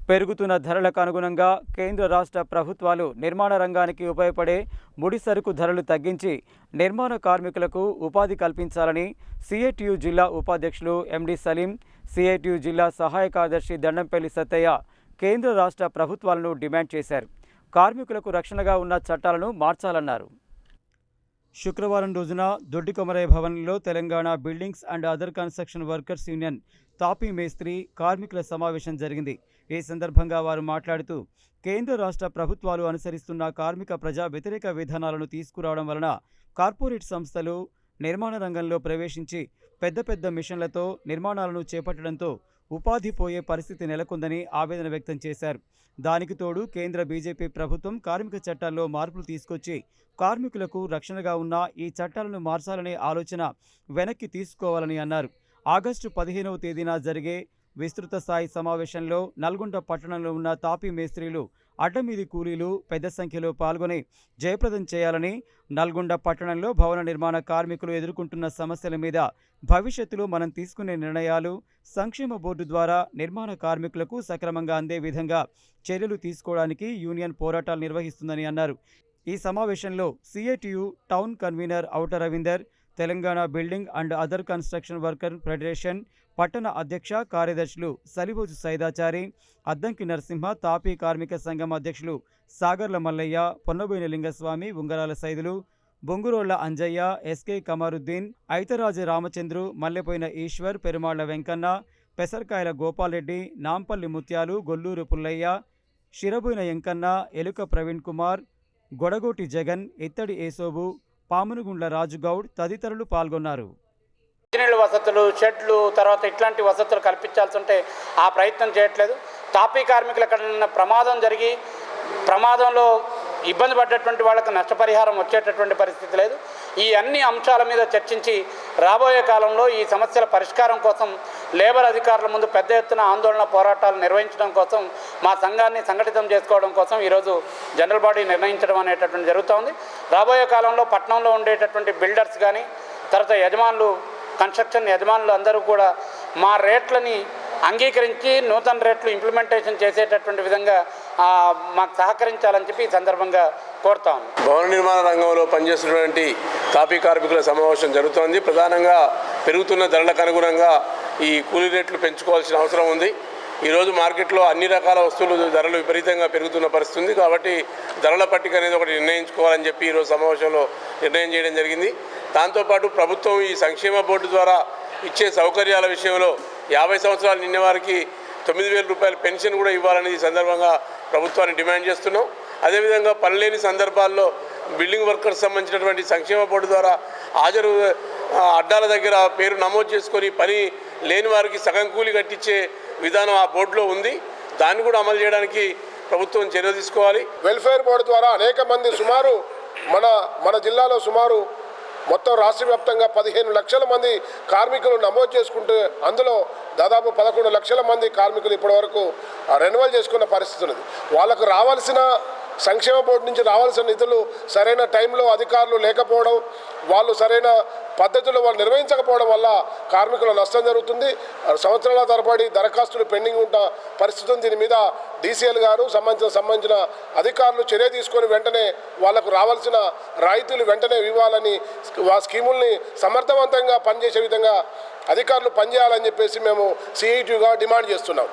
పెరుగుతున్న ధరలకు అనుగుణంగా కేంద్ర రాష్ట్ర ప్రభుత్వాలు నిర్మాణ రంగానికి ఉపయోగపడే ముడి సరుకు ధరలు తగ్గించి నిర్మాణ కార్మికులకు ఉపాధి కల్పించాలని సిఐటియు జిల్లా ఉపాధ్యక్షులు ఎండి సలీం, సిఐటియు జిల్లా సహాయ కార్యదర్శి దండంపల్లి సత్తయ్య కేంద్ర రాష్ట్ర ప్రభుత్వాలను డిమాండ్ చేశారు. కార్మికులకు రక్షణగా ఉన్న చట్టాలను మార్చాలన్నారు. శుక్రవారం రోజున దొడ్డికొమరయ్య భవన్లో Telangana buildings and other construction workers union తాపీ మేస్త్రి కార్మికుల సమావేశం జరిగింది. ఈ సందర్భంగా వారు మాట్లాడుతూ కేంద్ర రాష్ట్ర ప్రభుత్వాలు అనుసరిస్తున్న కార్మిక ప్రజా వ్యతిరేక విధానాలను తీసుకురావడం వలన కార్పొరేట్ సంస్థలు నిర్మాణ రంగంలో ప్రవేశించి పెద్ద పెద్ద మిషన్లతో నిర్మాణాలను చేపట్టడంతో ఉపాధి పోయే పరిస్థితి నెలకొందని ఆవేదన వ్యక్తం చేశారు. దానికి తోడు కేంద్ర బీజేపీ ప్రభుత్వం కార్మిక చట్టాల్లో మార్పులు తీసుకొచ్చి కార్మికులకు రక్షణగా ఉన్న ఈ చట్టాలను మార్చాలనే ఆలోచన వెనక్కి తీసుకోవాలని అన్నారు. ఆగస్టు 15వ తేదీన జరిగే విస్తృత స్థాయి సమావేశంలో నల్గొండ పట్టణంలో ఉన్న తాపీ మేస్త్రీలు, అడ్డమీది కూలీలు పెద్ద సంఖ్యలో పాల్గొని జయప్రదం చేయాలని, నల్గొండ పట్టణంలో భవన నిర్మాణ కార్మికులు ఎదుర్కొంటున్న సమస్యల మీద భవిష్యత్తులో మనం తీసుకునే నిర్ణయాలు సంక్షేమ బోర్డు ద్వారా నిర్మాణ కార్మికులకు సక్రమంగా అందే విధంగా చర్యలు తీసుకోవడానికి యూనియన్ పోరాటాలు నిర్వహిస్తుందని అన్నారు. ఈ సమావేశంలో CITU town convener ఔట Ravinder, Telangana building and other construction worker federation పట్టణ అధ్యక్ష కార్యదర్శులు సలిబోజు సైదాచారి, అద్దంకి నరసింహ, తాపీ కార్మిక సంఘం అధ్యక్షులు సాగర్ల మల్లయ్య, పొన్నబోయిన లింగస్వామి, ఉంగరాల సైదులు, బొంగురోళ్ల అంజయ్య, ఎస్కే కమారుద్దీన్, ఐతరాజు రామచంద్రు, మల్లెపోయిన ఈశ్వర్, పెరుమాళ్ల వెంకన్న, పెసర్కాయల గోపాల్రెడ్డి, నాంపల్లి ముత్యాలు, గొల్లూరు పుల్లయ్య, శిరబోయిన ఎంకన్న, ఎలుక ప్రవీణ్ కుమార్, గొడగోటి జగన్, ఇత్తడి ఏసోబు, పామునుగుండ్ల రాజుగౌడ్ తదితరులు పాల్గొన్నారు. ఇంజనీర్ల వసతులు, షెడ్లు, తర్వాత ఇట్లాంటి వసతులు కల్పించాల్సి ఉంటే ఆ ప్రయత్నం చేయట్లేదు. తాపీ కార్మికులు ఎక్కడైనా ప్రమాదం జరిగి ప్రమాదంలో ఇబ్బంది పడ్డటువంటి వాళ్ళకు నష్టపరిహారం వచ్చేటటువంటి పరిస్థితి లేదు. ఈ అన్ని అంశాల మీద చర్చించి రాబోయే కాలంలో ఈ సమస్యల పరిష్కారం కోసం లేబర్ అధికారుల ముందు పెద్ద ఎత్తున ఆందోళన పోరాటాలు నిర్వహించడం కోసం, మా సంఘాన్ని సంఘటితం చేసుకోవడం కోసం ఈరోజు జనరల్ బాడీ నిర్ణయించడం అనేటటువంటి జరుగుతోంది. రాబోయే కాలంలో పట్టణంలో ఉండేటటువంటి బిల్డర్స్ కానీ, తర్వాత యజమానులు, కన్స్ట్రక్షన్ యజమానులు అందరూ కూడా మా రేట్లని అంగీకరించి నూతన రేట్లు ఇంప్లిమెంటేషన్ చేసేటటువంటి విధంగా మాకు సహకరించాలని చెప్పి ఈ సందర్భంగా కోరుతాం. భవన నిర్మాణ రంగంలో పనిచేస్తున్నటువంటి తాపీ కార్మికుల సమావేశం జరుగుతోంది. ప్రధానంగా పెరుగుతున్న ధరలకు అనుగుణంగా ఈ కూలీ రేట్లు పెంచుకోవాల్సిన అవసరం ఉంది. ఈరోజు మార్కెట్లో అన్ని రకాల వస్తువులు ధరలు విపరీతంగా పెరుగుతున్న పరిస్థితి ఉంది. కాబట్టి ధరల పట్టిక అనేది ఒకటి నిర్ణయించుకోవాలని చెప్పి ఈరోజు సమావేశంలో నిర్ణయం చేయడం జరిగింది. దాంతోపాటు ప్రభుత్వం ఈ సంక్షేమ బోర్డు ద్వారా ఇచ్చే సౌకర్యాల విషయంలో 50 సంవత్సరాలు నిన్న వారికి 9,000 రూపాయల పెన్షన్ కూడా ఇవ్వాలని ఈ సందర్భంగా ప్రభుత్వాన్ని డిమాండ్ చేస్తున్నాం. అదేవిధంగా పనిలేని సందర్భాల్లో బిల్డింగ్ వర్కర్స్ సంబంధించినటువంటి సంక్షేమ బోర్డు ద్వారా హాజరు అడ్డాల దగ్గర పేరు నమోదు చేసుకొని పని లేని వారికి సగం కూలి కట్టించే విధానం ఆ బోర్డులో ఉంది. దాన్ని కూడా అమలు చేయడానికి ప్రభుత్వం చర్య తీసుకోవాలి. వెల్ఫేర్ బోర్డు ద్వారా అనేక మంది సుమారు మన జిల్లాలో సుమారు మొత్తం రాష్ట్ర వ్యాప్తంగా 15 లక్షల మంది కార్మికులు నమోదు చేసుకుంటే అందులో దాదాపు 11 లక్షల మంది కార్మికులు ఇప్పటివరకు రెన్యువల్ చేసుకున్న పరిస్థితి ఉన్నది. వాళ్ళకు రావాల్సిన సంక్షేమ బోర్డు నుంచి రావాల్సిన నిధులు సరైన టైంలో అధికారులు లేకపోవడం, వాళ్ళు సరైన పద్ధతిలో వాళ్ళు నిర్వహించకపోవడం వల్ల కార్మికుల నష్టం జరుగుతుంది. సంవత్సరాల తరబడి దరఖాస్తులు పెండింగ్ ఉన్న పరిస్థితి ఉంది. దీని మీద డీసీఎల్ గారు సంబంధించిన అధికారులు చర్య తీసుకొని వెంటనే వాళ్లకు రావాల్సిన రాయితీలు వెంటనే ఇవ్వాలని, ఆ స్కీముల్ని సమర్థవంతంగా పనిచేసే విధంగా అధికారులు పనిచేయాలని చెప్పేసి మేము సిఐటియుగా డిమాండ్ చేస్తున్నాం.